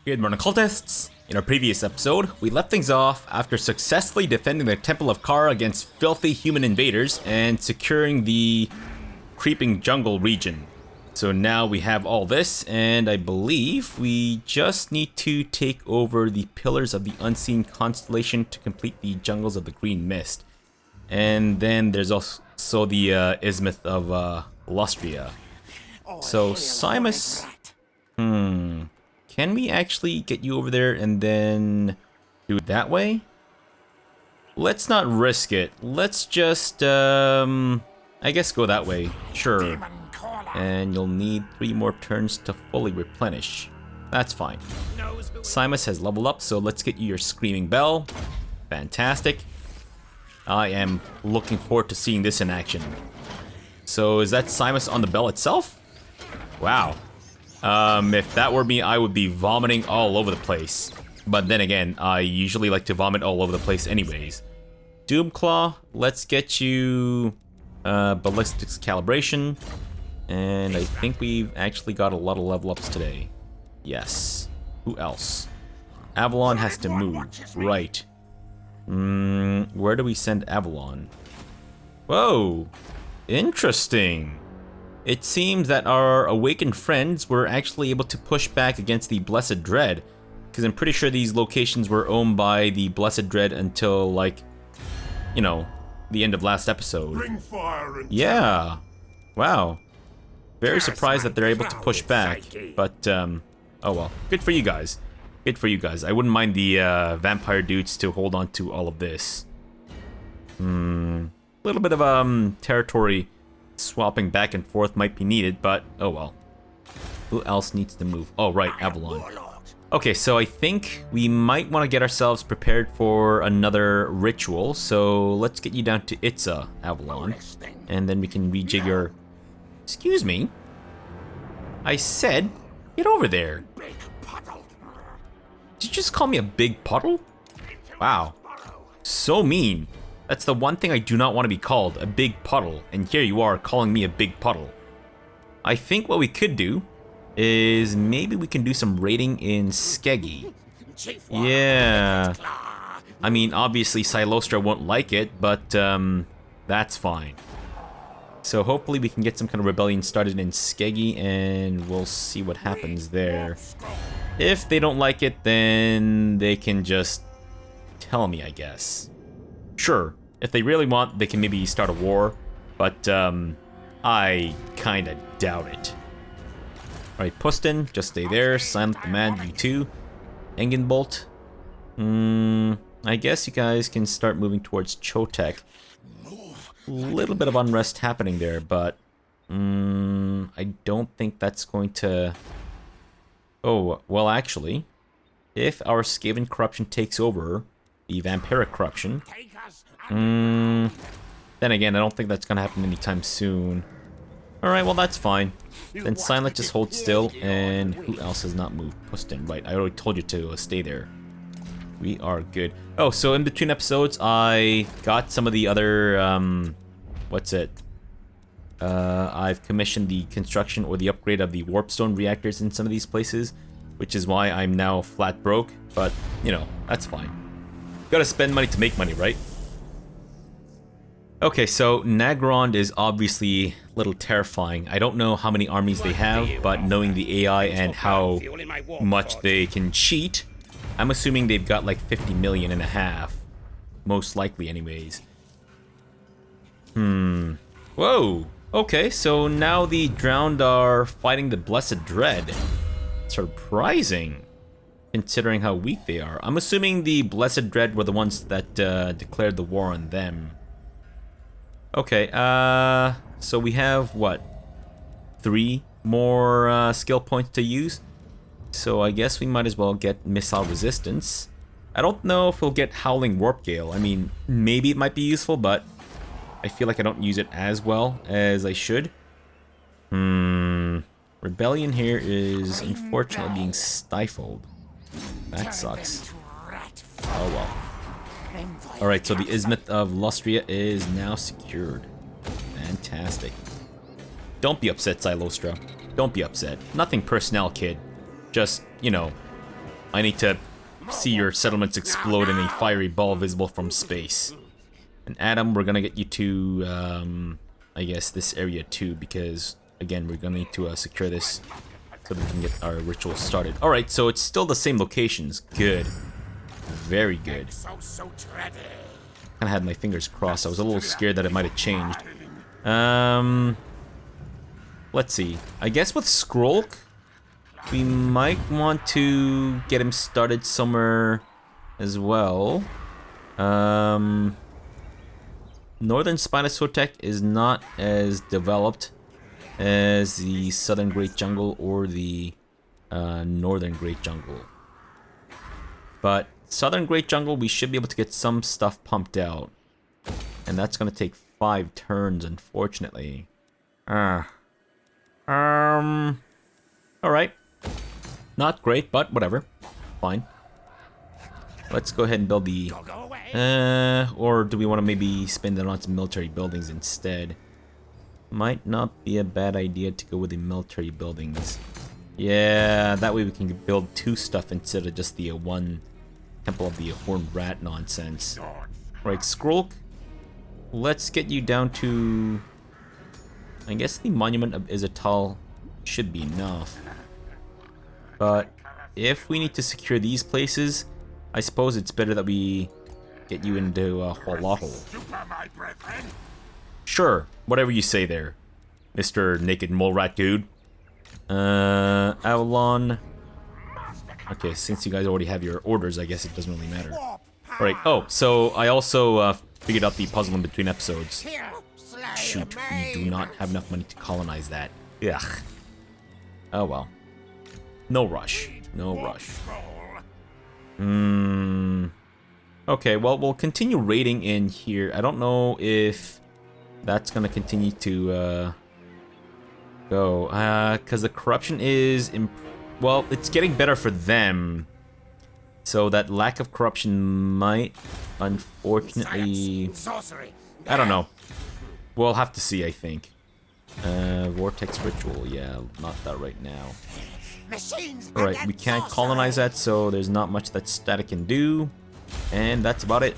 Good morning, cultists! In our previous episode, we left things off after successfully defending the Temple of Kara against filthy human invaders and securing the creeping jungle region. So now we have all this, and I believe we just need to take over the Pillars of the Unseen Constellation to complete the Jungles of the Green Mist. And then there's also the Isthmus of Lustria. So Simus... Can we actually get you over there and then do it that way? Let's not risk it. Let's just, I guess go that way. Sure. And you'll need 3 more turns to fully replenish. That's fine. Simus has leveled up, so let's get you your Screaming Bell. Fantastic. I am looking forward to seeing this in action. So is that Simus on the bell itself? Wow. If that were me, I would be vomiting all over the place. But then again, I usually like to vomit all over the place anyways. Doomclaw, let's get you ballistics calibration. And I think we've actually got a lot of level ups today. Yes. Who else? Avalon has to move. Right. Where do we send Avalon? Whoa. Interesting. It seems that our awakened friends were actually able to push back against the Blessed Dread, because I'm pretty sure these locations were owned by the Blessed Dread until, like, you know, the end of last episode. Yeah. Wow. Very surprised that they're able to push back, but, oh well. Good for you guys. Good for you guys. I wouldn't mind the vampire dudes to hold on to all of this. Little bit of, territory swapping back and forth might be needed, but oh well. Who else needs to move? Oh, right, Avalon. Okay, so I think we might want to get ourselves prepared for another ritual, so let's get you down to Itza, Avalon, and then we can rejig your... Excuse me? I said, get over there. Did you just call me a big puddle? Wow. So mean. That's the one thing I do not want to be called, a big puddle, and here you are calling me a big puddle. I think what we could do is maybe we can do some raiding in Skeggy. Yeah. I mean, obviously Silostra won't like it, but that's fine. So hopefully we can get some kind of rebellion started in Skeggy, and we'll see what happens there. If they don't like it, then they can just tell me, I guess. Sure, if they really want, they can maybe start a war, but I kinda doubt it. Alright, Pustin, just stay there. Silent the Man, you too. Engenbolt. I guess you guys can start moving towards Chotek. A little bit of unrest happening there, but I don't think that's going to... Oh, well actually, if our Skaven corruption takes over the vampiric corruption, then again, I don't think that's gonna happen anytime soon. Alright, well that's fine. Then Silent just hold still, and who else has not moved? Pustin, right, I already told you to stay there. We are good. Oh, so in between episodes, I got some of the other, what's it? I've commissioned the construction or the upgrade of the warpstone reactors in some of these places, which is why I'm now flat broke, but, you know, that's fine. Gotta spend money to make money, right? Okay, so Nagrond is obviously a little terrifying. I don't know how many armies they have, but knowing the AI and how much they can cheat, I'm assuming they've got like 50 million and a half. Most likely anyways. Whoa! Okay, so now the Drowned are fighting the Blessed Dread. Surprising, considering how weak they are. I'm assuming the Blessed Dread were the ones that declared the war on them. Okay, so we have, what? 3 more skill points to use? So I guess we might as well get Missile Resistance. I don't know if we'll get Howling Warp Gale. I mean, maybe it might be useful, but I feel like I don't use it as well as I should. Rebellion here is unfortunately being stifled. That sucks. Oh well. Alright, so the Isthmus of Lustria is now secured. Fantastic. Don't be upset, Silostra. Don't be upset. Nothing personnel, kid. Just, you know, I need to see your settlements explode in a fiery ball visible from space. And Adam, we're gonna get you to, I guess, this area too, because, again, we're gonna need to secure this so we can get our ritual started. Alright, so it's still the same locations. Good. Very good. Kinda had my fingers crossed. I was a little scared that it might have changed. Let's see. I guess with Skrolk, we might want to get him started somewhere as well. Northern Spinosaurtech is not as developed as the Southern Great Jungle or the Northern Great Jungle. But Southern Great Jungle, we should be able to get some stuff pumped out. And that's gonna take 5 turns, unfortunately. Alright. Not great, but whatever. Fine. Let's go ahead and build the... or do we want to maybe spend it on some military buildings instead? Might not be a bad idea to go with the military buildings. Yeah, that way we can build 2 stuff instead of just the 1 Temple of the Horned Rat nonsense. Right, Skrolk, let's get you down to... I guess the Monument of Izatal should be enough. But if we need to secure these places, I suppose it's better that we get you into Hualatl. Sure, whatever you say there, Mr. Naked Mole Rat Dude. Avalon. Okay, since you guys already have your orders, I guess it doesn't really matter. Alright, oh, so I also figured out the puzzle in between episodes. Shoot, we do not have enough money to colonize that. Ugh. Oh well. No rush. No rush. Okay, well, we'll continue raiding in here. I don't know if that's gonna continue to go. Because the corruption is... well, it's getting better for them. So that lack of corruption might, unfortunately... I don't know. We'll have to see, I think. Vortex Ritual, yeah, not that right now. Alright, we can't colonize that, so there's not much that static can do. And that's about it.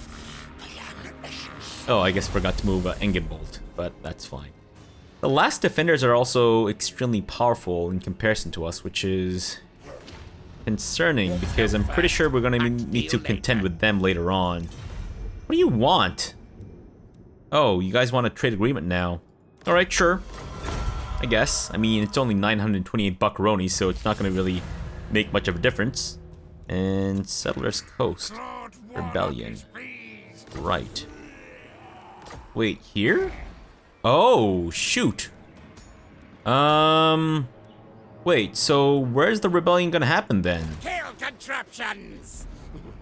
Oh, I guess I forgot to move Engenbolt, but that's fine. The last defenders are also extremely powerful in comparison to us, which is concerning, because I'm pretty sure we're going to need to contend with them later on. What do you want? Oh, you guys want a trade agreement now. Alright, sure. I guess. I mean, it's only 928 buckaroni, so it's not going to really make much of a difference. And Settlers Coast. Rebellion. Right. Wait, here? Oh, shoot. Wait, so where's the rebellion going to happen then? Kill contraptions!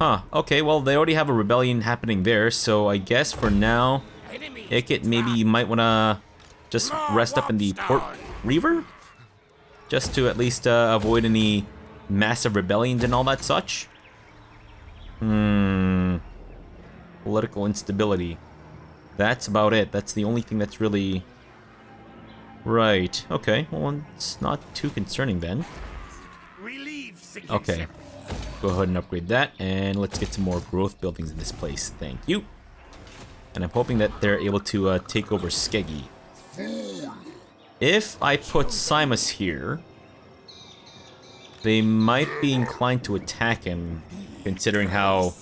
Huh, okay, well, they already have a rebellion happening there, so I guess for now, Ikit, maybe you might want to just rest up in the Port Reaver? Just to at least avoid any massive rebellions and all that such? Political instability. That's about it. That's the only thing that's really... Right. Okay, well, it's not too concerning then. Okay. Go ahead and upgrade that, and let's get some more growth buildings in this place. Thank you. And I'm hoping that they're able to take over Skeggy. If I put Simus here, they might be inclined to attack him, considering how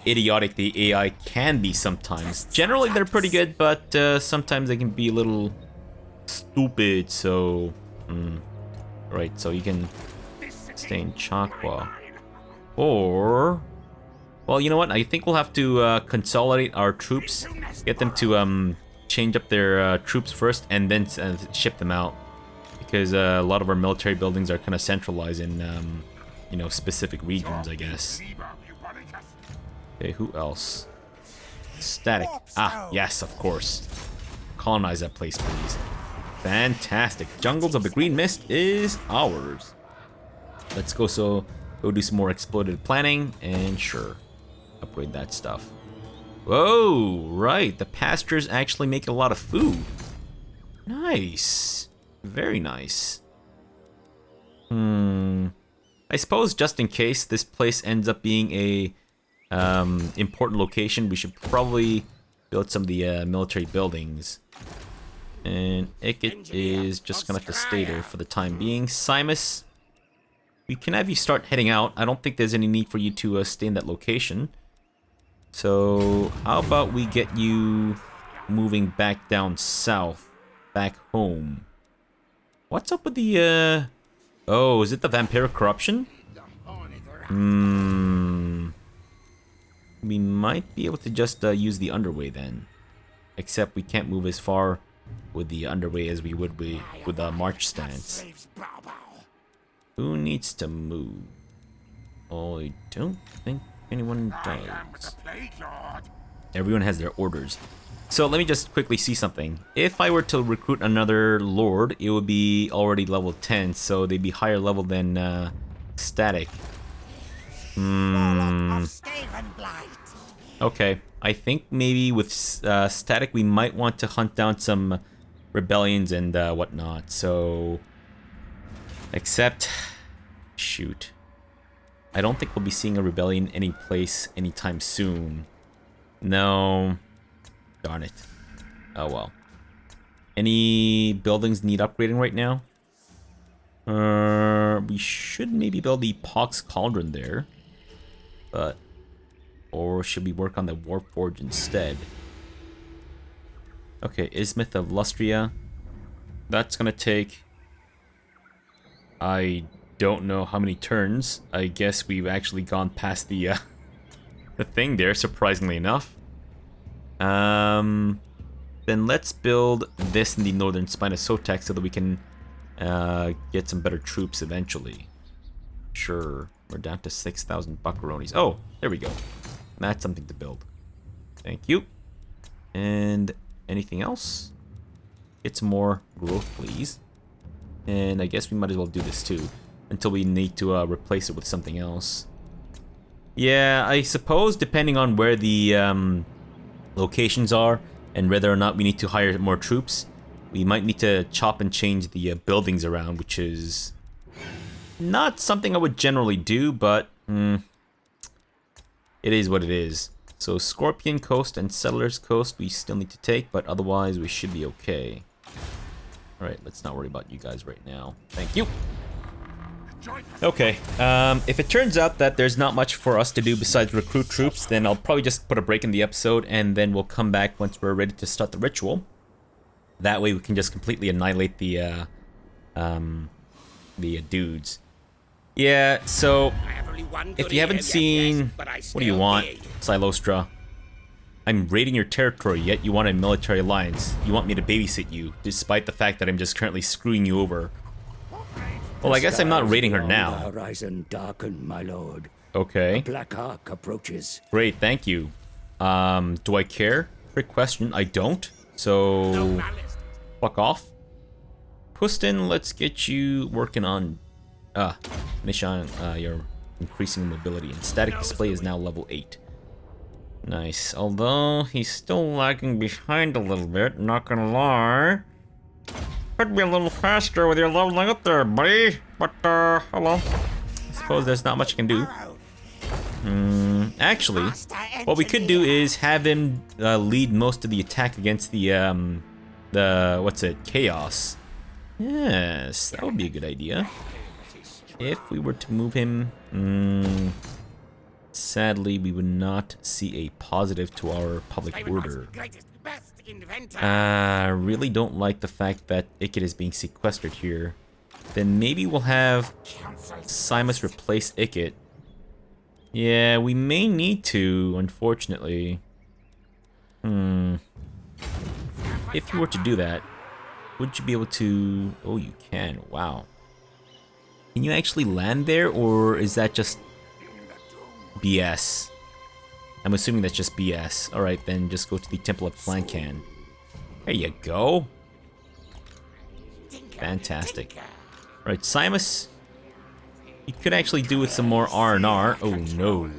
idiotic the AI can be sometimes. Generally, they're pretty good, but sometimes they can be a little stupid, so... Right, so you can stay in Chakwa. Or... Well, you know what? I think we'll have to consolidate our troops, get them to change up their troops first, and then ship them out. Because a lot of our military buildings are kind of centralized in, you know, specific regions, I guess. Okay, who else? Static. Ah, yes, of course. Colonize that place, please. Fantastic. Jungles of the Green Mist is ours. Let's go do some more exploited planning, and sure, upgrade that stuff. Whoa, right. The pastures actually make a lot of food. Nice. Very nice. I I suppose just in case this place ends up being a important location, we should probably build some of the military buildings. And Ikit is just gonna have to stay there for the time being. Simus, we can have you start heading out. I don't think there's any need for you to stay in that location. So how about we get you moving back down south, back home. What's up with the oh, is it the vampiric corruption? We might be able to just use the underway then. Except we can't move as far with the underway as we would with a march stance. Who needs to move? I don't think anyone does. Everyone has their orders. So let me just quickly see something. If I were to recruit another lord, it would be already level 10, so they'd be higher level than static. Okay, I think maybe with static we might want to hunt down some rebellions and whatnot. So, except, shoot, I don't think we'll be seeing a rebellion any place anytime soon. No. Darn it. Oh well. Any buildings need upgrading right now? We should maybe build the Pox Cauldron there. But... or should we work on the Warforge instead? Okay, Ismith of Lustria. That's gonna take... I don't know how many turns. I guess we've actually gone past the the thing there, surprisingly enough. Then let's build this in the northern spine of Sotek so that we can get some better troops eventually. Sure, we're down to 6,000 buckaronis. Oh, there we go. That's something to build. Thank you. And anything else? Get some more growth, please. And I guess we might as well do this too, until we need to replace it with something else. Yeah, I suppose depending on where the locations are and whether or not we need to hire more troops, we might need to chop and change the buildings around, which is not something I would generally do, but it is what it is. So Scorpion Coast and Settlers Coast we still need to take, but otherwise we should be okay. Alright, let's not worry about you guys right now. Thank you. Okay, if it turns out that there's not much for us to do besides recruit troops, then I'll probably just put a break in the episode and then we'll come back once we're ready to start the ritual. That way we can just completely annihilate the dudes. Yeah, so if you haven't seen... What do you want, Silostra? I'm raiding your territory, yet you want a military alliance. You want me to babysit you, despite the fact that I'm just currently screwing you over. Well, I guess I'm not raiding her now. Horizon darkened, my lord. Okay. A black ark approaches. Great, thank you. Do I care? Trick question. I don't. So, fuck off. Pustin, let's get you working on... Mission, you're increasing mobility. And static display is now level 8. Nice. Although, he's still lagging behind a little bit, not gonna lie. Could be a little faster with your leveling up there, buddy. But, hello. I suppose there's not much I can do. Actually, what we could do is have him lead most of the attack against the what's it, Chaos. Yes, that would be a good idea. If we were to move him, sadly, we would not see a positive to our public order. I really don't like the fact that Ikit is being sequestered here. Then maybe we'll have Simus replace Ikit. Yeah, we may need to, unfortunately. If you were to do that, would you be able to... Oh, you can. Wow. Can you actually land there, or is that just BS? I'm assuming that's just BS. Alright, then just go to the Temple of Flankan. There you go. Fantastic. Alright, Simus. You could actually do with some more R&R. Oh no.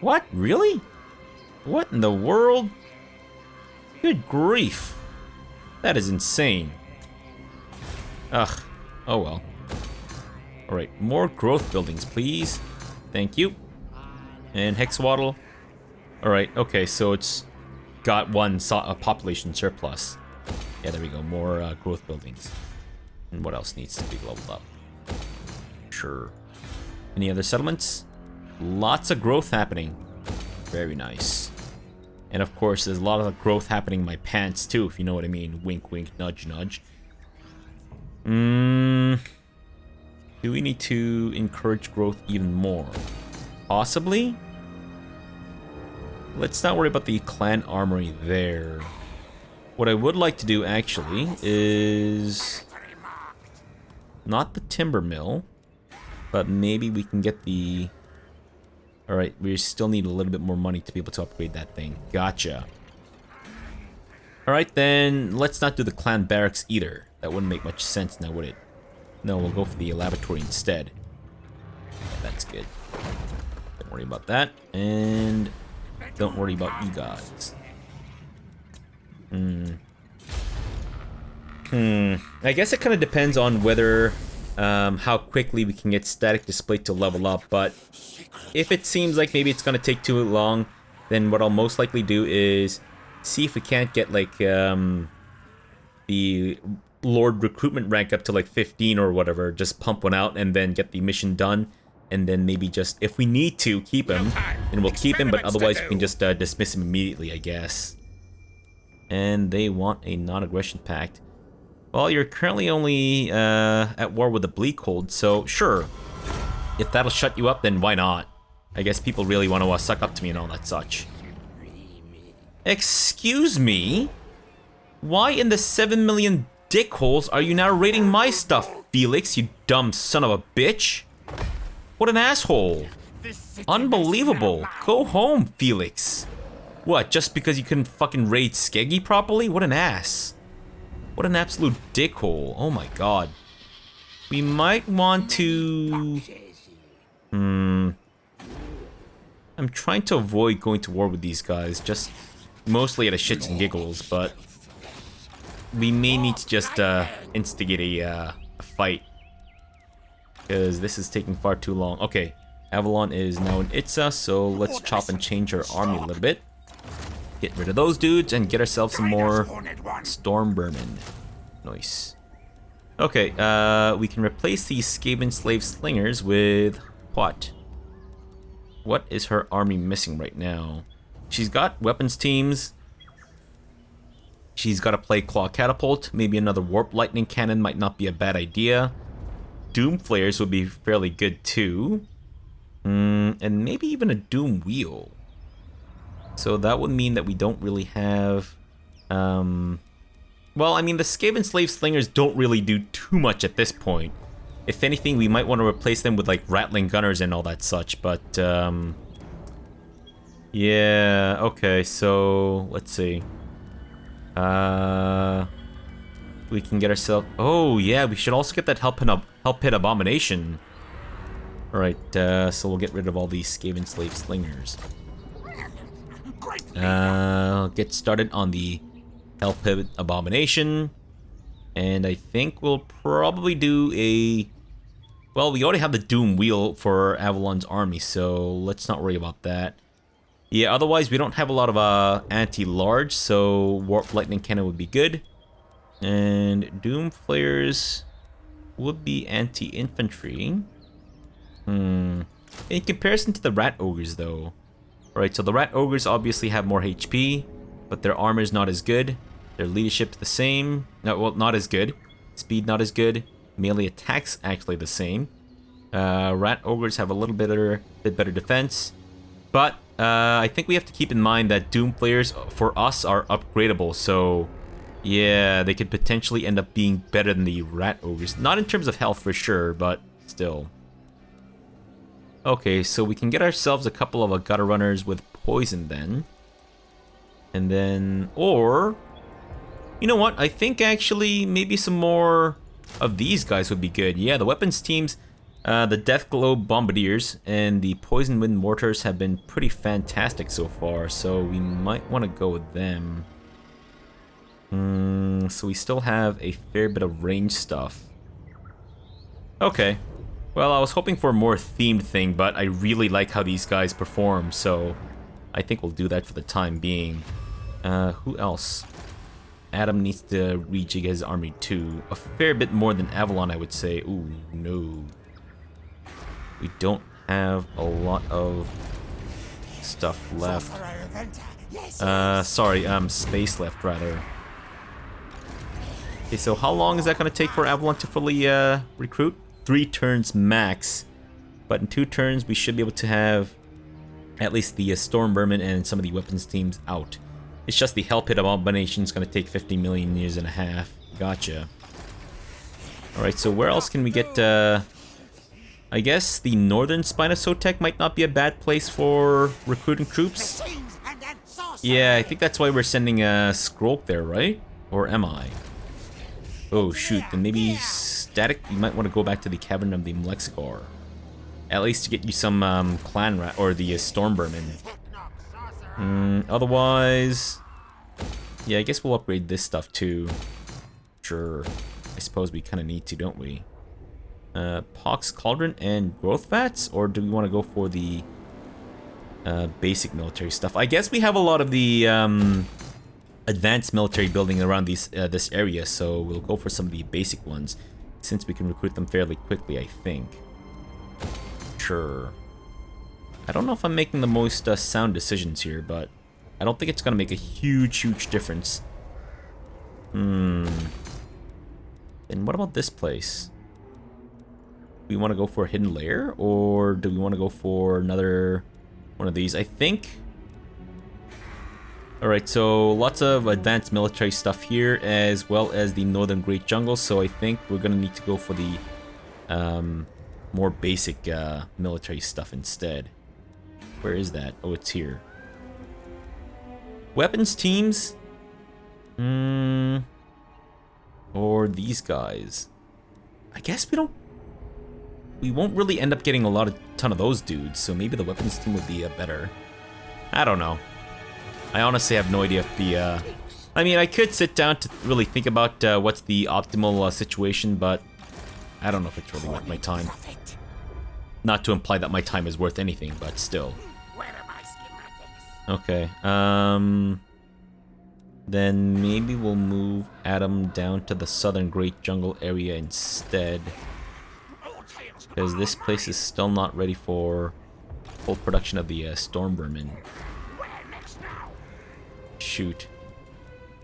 What? Really? What in the world? Good grief. That is insane. Ugh. Oh well. Alright, more growth buildings, please. Thank you. And Hexwaddle. Alright, okay, so it's got a population surplus. Yeah, there we go. More growth buildings. And what else needs to be leveled up? Sure. Any other settlements? Lots of growth happening. Very nice. And of course, there's a lot of growth happening in my pants too, if you know what I mean. Wink, wink, nudge, nudge. Do we need to encourage growth even more? Possibly? Let's not worry about the clan armory there. What I would like to do, actually, is... not the timber mill, but maybe we can get the... Alright, we still need a little bit more money to be able to upgrade that thing. Gotcha. Alright, then let's not do the clan barracks either. That wouldn't make much sense now, would it? No, we'll go for the laboratory instead. Yeah, that's good. Don't worry about that. And don't worry about you guys. I guess it kind of depends on whether how quickly we can get static display to level up, but if it seems like maybe it's going to take too long, then what I'll most likely do is see if we can't get like the Lord recruitment rank up to like 15 or whatever, just pump one out and then get the mission done, and then maybe just, if we need to keep him, then we'll keep him, but otherwise we can just dismiss him immediately, I guess. And they want a non-aggression pact. Well, you're currently only at war with the Bleakhold, so sure. If that'll shut you up, then why not? I guess people really want to suck up to me and all that such. Excuse me? Why in the 7 million dickholes are you now raiding my stuff, Felix, you dumb son of a bitch? What an asshole. Unbelievable. Go home, Felix. What, just because you couldn't fucking raid Skeggy properly? What an ass. What an absolute dickhole. Oh my god. We might want to... I'm trying to avoid going to war with these guys, just mostly out of shits and giggles, but we may need to just instigate a fight, because this is taking far too long. Okay, Avalon is now in Itza, so let's chop and change our army a little bit. Get rid of those dudes and get ourselves some more storm vermin. Nice. Okay, we can replace these Skaven slave slingers with what? What is her army missing right now? She's got weapons teams. She's got to play claw catapult. Maybe another warp lightning cannon might not be a bad idea. Doom flares would be fairly good too. And maybe even a doom wheel. So that would mean that we don't really have... well, I mean, the Skaven slave slingers don't really do too much at this point. If anything, we might want to replace them with like rattling gunners and all that such, but yeah, okay, so let's see. We can get ourselves... oh yeah, we should also get that help hit abomination. Alright, so we'll get rid of all these Skaven slave slingers. Get started on the help hit abomination. And I think we'll probably do a... well, we already have the Doom Wheel for Avalon's army, so let's not worry about that. Yeah, otherwise we don't have a lot of anti-large, so Warp Lightning Cannon would be good. And Doom Flares would be anti-infantry. In comparison to the Rat Ogres, though. Alright, so the Rat Ogres obviously have more HP, but their armor is not as good. Their leadership's the same. No, well, not as good. Speed not as good. Melee attacks actually the same. Rat Ogres have a little bit better defense. But I think we have to keep in mind that Doom Flares for us are upgradable. So yeah, they could potentially end up being better than the Rat Ogres. Not in terms of health for sure, but still. Okay, so we can get ourselves a couple of gutter runners with poison then. And then, or... you know what? I think actually maybe some more of these guys would be good. Yeah, the weapons teams, the Death Glow Bombardiers and the Poison Wind Mortars have been pretty fantastic so far, so we might want to go with them. So we still have a fair bit of range stuff. Okay. Well, I was hoping for a more themed thing, but I really like how these guys perform, so I think we'll do that for the time being. Who else? Adam needs to rejig his army too. A fair bit more than Avalon, I would say. Ooh, no. We don't have a lot of stuff left. Space left, rather. Okay, so how long is that going to take for Avalon to fully recruit? 3 turns max. But in 2 turns, we should be able to have at least the Storm Vermin and some of the weapons teams out. It's just the Hell Pit Abomination is going to take 50 million years and a half. Gotcha. Alright, so where else can we get... I guess the Northern Spine of Sotek might not be a bad place for recruiting troops. Yeah, I think that's why we're sending a Skrulk there, right? Or am I? Oh shoot, then maybe Static, you might want to go back to the Cavern of the Malexigar. At least to get you some Clan Rat, or the Storm Vermin. Otherwise... Yeah, I guess we'll upgrade this stuff too. Sure. I suppose we kind of need to, don't we? Pox Cauldron and Growth Vats? Or do we want to go for the basic military stuff? I guess we have a lot of the advanced military building around this area, so we'll go for some of the basic ones, since we can recruit them fairly quickly, I think. Sure. I don't know if I'm making the most sound decisions here, but I don't think it's going to make a huge difference. Then what about this place? Do we want to go for a hidden layer, or do we want to go for another one of these? I think... Alright, so lots of advanced military stuff here, as well as the Northern Great Jungle, so I think we're going to need to go for the more basic military stuff instead. Where is that? Oh, it's here. Weapons teams? Or these guys? I guess we won't really end up getting a ton of those dudes, so maybe the weapons team would be better. I don't know. I honestly have no idea if the... I mean, I could sit down to really think about what's the optimal situation, but I don't know if it's really worth my time. Not to imply that my time is worth anything, but still. Okay, then maybe we'll move Adam down to the Southern Great Jungle area instead. Because this place is still not ready for full production of the Storm Vermin. Shoot.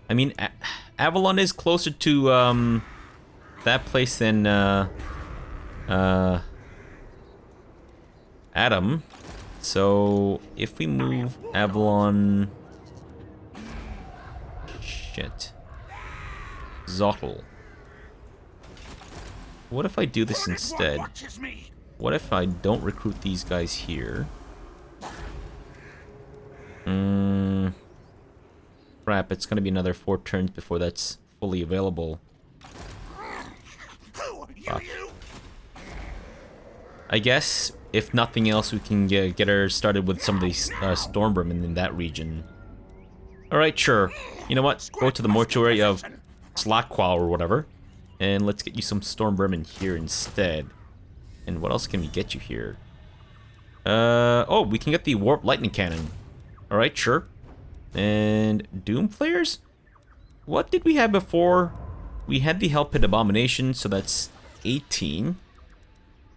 I mean, Avalon is closer to that place than Adam. So if we move Avalon... Shit. Zottel. What if I do this instead? What if I don't recruit these guys here? Crap, it's gonna be another 4 turns before that's fully available. Fuck. I guess, if nothing else, we can get her started with some of these Storm Vermin in that region. Alright, sure. You know what? Go to the mortuary of Slakwa or whatever. And let's get you some Storm Vermin here instead. And what else can we get you here? Oh, we can get the Warp Lightning Cannon. Alright, sure. And Doom Flares? What did we have before? We had the Hell Pit Abomination, so that's 18.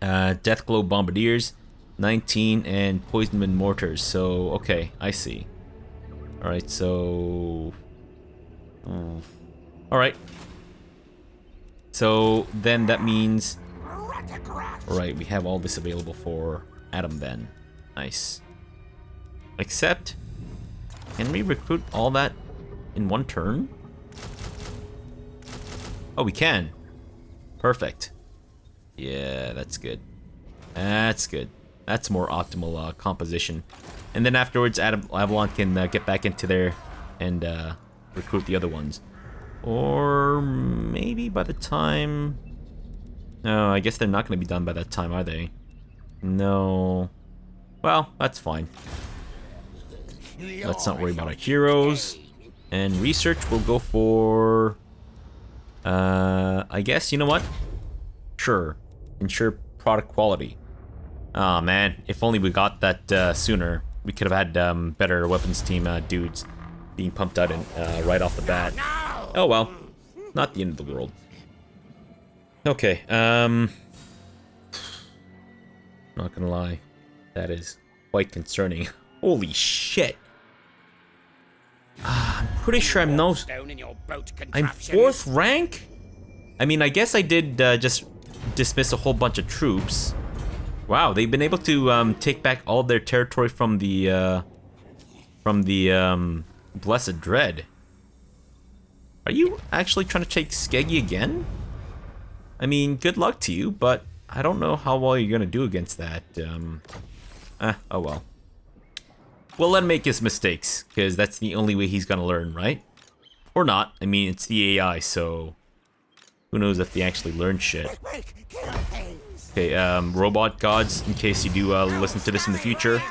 Deathglow Bombardiers, 19, and Poison Wind Mortars. So, okay, I see. Alright, so... Alright. So, then that means... Alright, we have all this available for Adam then. Nice. Except... Can we recruit all that in 1 turn? Oh, we can. Perfect. Yeah, that's good. That's good. That's more optimal composition. And then afterwards, Avalon can get back into there and recruit the other ones. Or maybe by the time... No, I guess they're not going to be done by that time, are they? No. Well, that's fine. Let's not worry about our heroes. And research, we'll go for... I guess, you know what? Sure. Ensure product quality. Oh man, if only we got that sooner. We could have had better weapons team dudes being pumped out right off the bat. Oh well, not the end of the world. Okay, not gonna lie, that is quite concerning. Holy shit! I'm pretty sure I'm no. I'm 4th rank. I mean, I guess I did just dismiss a whole bunch of troops. Wow, they've been able to take back all their territory from the Blessed Dread. Are you actually trying to take Skeggy again? I mean, good luck to you, but I don't know how well you're gonna do against that. Oh well. We'll let him make his mistakes, because that's the only way he's gonna learn, right? Or not. I mean, it's the AI, so who knows if they actually learn shit. Okay, robot gods, in case you do listen to this in the future,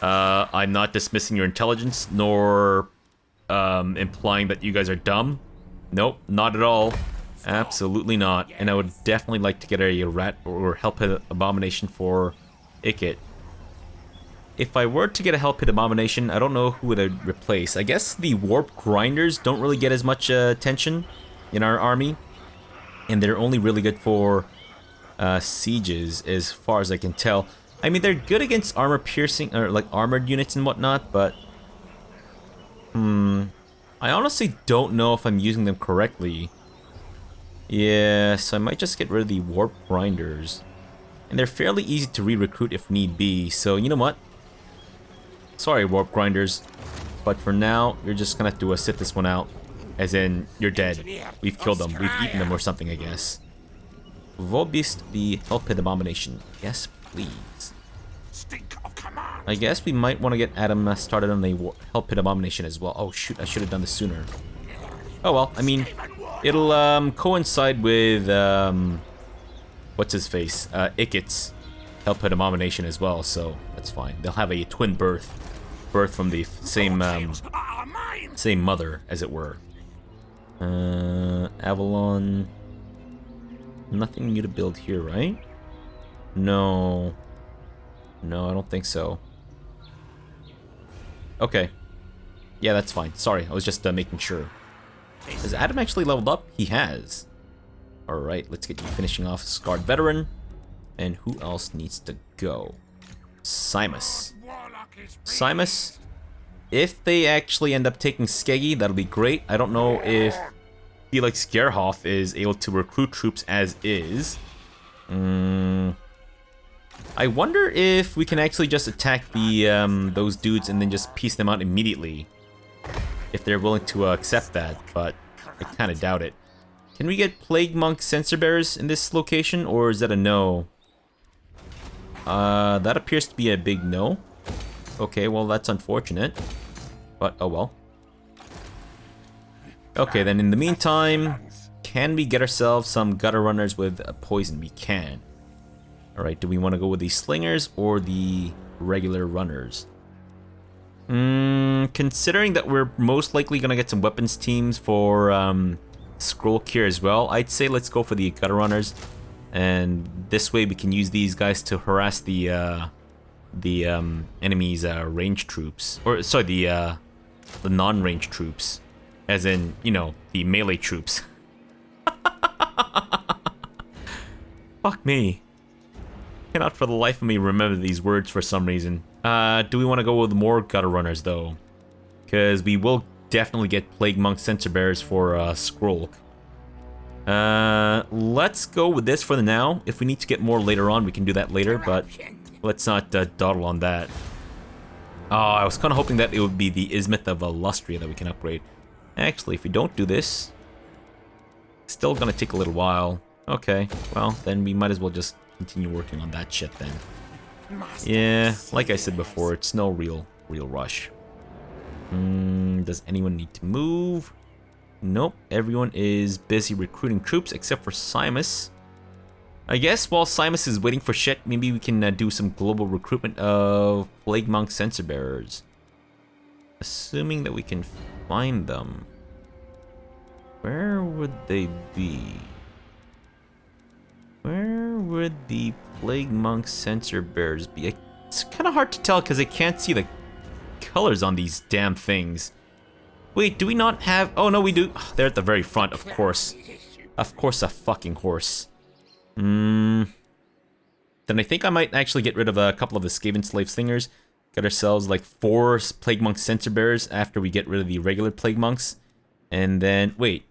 I'm not dismissing your intelligence, nor implying that you guys are dumb. Nope, not at all. Absolutely not. And I would definitely like to get a rat or help hit abomination for Ikit. If I were to get a help hit abomination, I don't know who would I replace. I guess the warp grinders don't really get as much attention in our army, and they're only really good for sieges, as far as I can tell. I mean, they're good against armor piercing or like armored units and whatnot, but I honestly don't know if I'm using them correctly. Yeah, so I might just get rid of the warp grinders, and they're fairly easy to re-recruit if need be. So you know what? Sorry, warp grinders, but for now you're just gonna have to sit this one out. As in, you're dead. We've killed them. We've eaten them or something, I guess. Vobist the help hit abomination. Yes, please. I guess we might want to get Adam started on the help hit abomination as well. Oh shoot, I should have done this sooner. Oh well, I mean, it'll coincide with what's his face? Ikit's help hit abomination as well, so that's fine. They'll have a twin birth from the same same mother, as it were. Avalon. Nothing new to build here, right? No. No, I don't think so. Okay. Yeah, that's fine. Sorry, I was just making sure. Has Adam actually leveled up? He has. Alright, let's get you finishing off Scarred Veteran. And who else needs to go? Simus. Simus, if they actually end up taking Skeggy, that'll be great. I don't know if Felix Gerhoff is able to recruit troops as is. I wonder if we can actually just attack the those dudes and then just piece them out immediately. If they're willing to accept that, but I kind of doubt it. Can we get Plague Monk Sensor Bearers in this location, or is that a no? That appears to be a big no. Okay, well that's unfortunate, but oh well. Okay, then in the meantime, can we get ourselves some gutter runners with poison? We can. Alright, do we want to go with the slingers or the regular runners? Considering that we're most likely going to get some weapons teams for Scroll Cure as well, I'd say let's go for the gutter runners. And this way we can use these guys to harass the enemy's range troops. Or, sorry, the non-range troops. As in, you know, the melee troops. Fuck me. Cannot for the life of me remember these words for some reason. Do we want to go with more gutter runners though? Because we will definitely get Plague Monk Sensor Bearers for Skrulk. Let's go with this for the now. If we need to get more later on, we can do that later, but let's not dawdle on that. Oh, I was kind of hoping that it would be the Ismith of Illustria that we can upgrade. Actually, if we don't do this, it's still gonna take a little while. Okay, well, then we might as well just continue working on that shit then. Yeah, like I said before, it's no real rush. Does anyone need to move? Nope, everyone is busy recruiting troops except for Simus. I guess while Simus is waiting for shit, maybe we can do some global recruitment of Plague Monk Sensor Bearers. Assuming that we can find them. Where would they be? Where would the Plague Monk Censer Bears be? It's kind of hard to tell because I can't see the colors on these damn things. Wait, do we not have... Oh, no, we do. They're at the very front, of course. Of course, a fucking horse. Then I think I might actually get rid of a couple of the Skaven Slave Slingers. Get ourselves like 4 Plague Monk Censer Bearers after we get rid of the regular Plague Monks. And then, wait.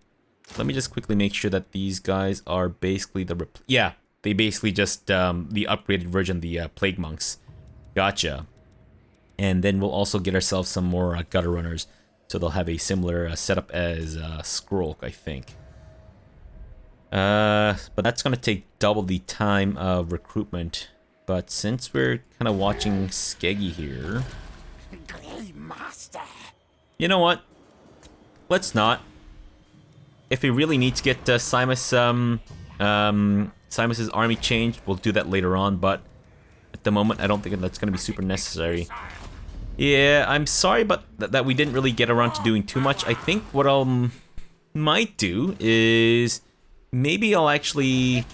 Let me just quickly make sure that these guys are basically the... Yeah, they basically just the upgraded version of the Plague Monks. Gotcha. And then we'll also get ourselves some more Gutter Runners. So they'll have a similar setup as Skrulk, I think. But that's going to take double the time of recruitment. But since we're kind of watching Skeggy here... You know what? Let's not. If we really need to get Simus's army changed, we'll do that later on. But at the moment, I don't think that's going to be super necessary. Yeah, I'm sorry, but that we didn't really get around to doing too much. I think what I might do is... Maybe I'll actually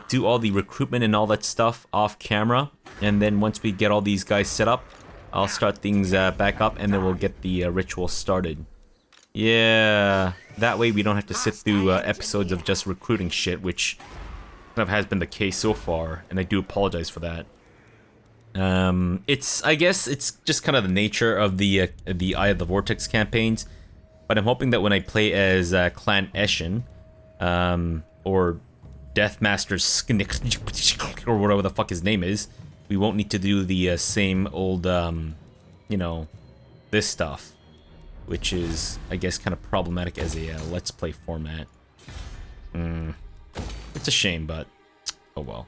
do all the recruitment and all that stuff off camera. And then once we get all these guys set up, I'll start things back up and then we'll get the ritual started. Yeah, that way we don't have to sit through episodes of just recruiting shit, which kind of has been the case so far. And I do apologize for that. I guess it's just kind of the nature of the Eye of the Vortex campaigns. But I'm hoping that when I play as Clan Eshin, or Deathmaster Sknick, or whatever the fuck his name is, we won't need to do the same old, you know, this stuff, which is, I guess, kind of problematic as a Let's Play format. It's a shame, but oh well.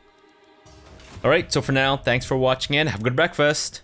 Alright, so for now, thanks for watching and have a good breakfast!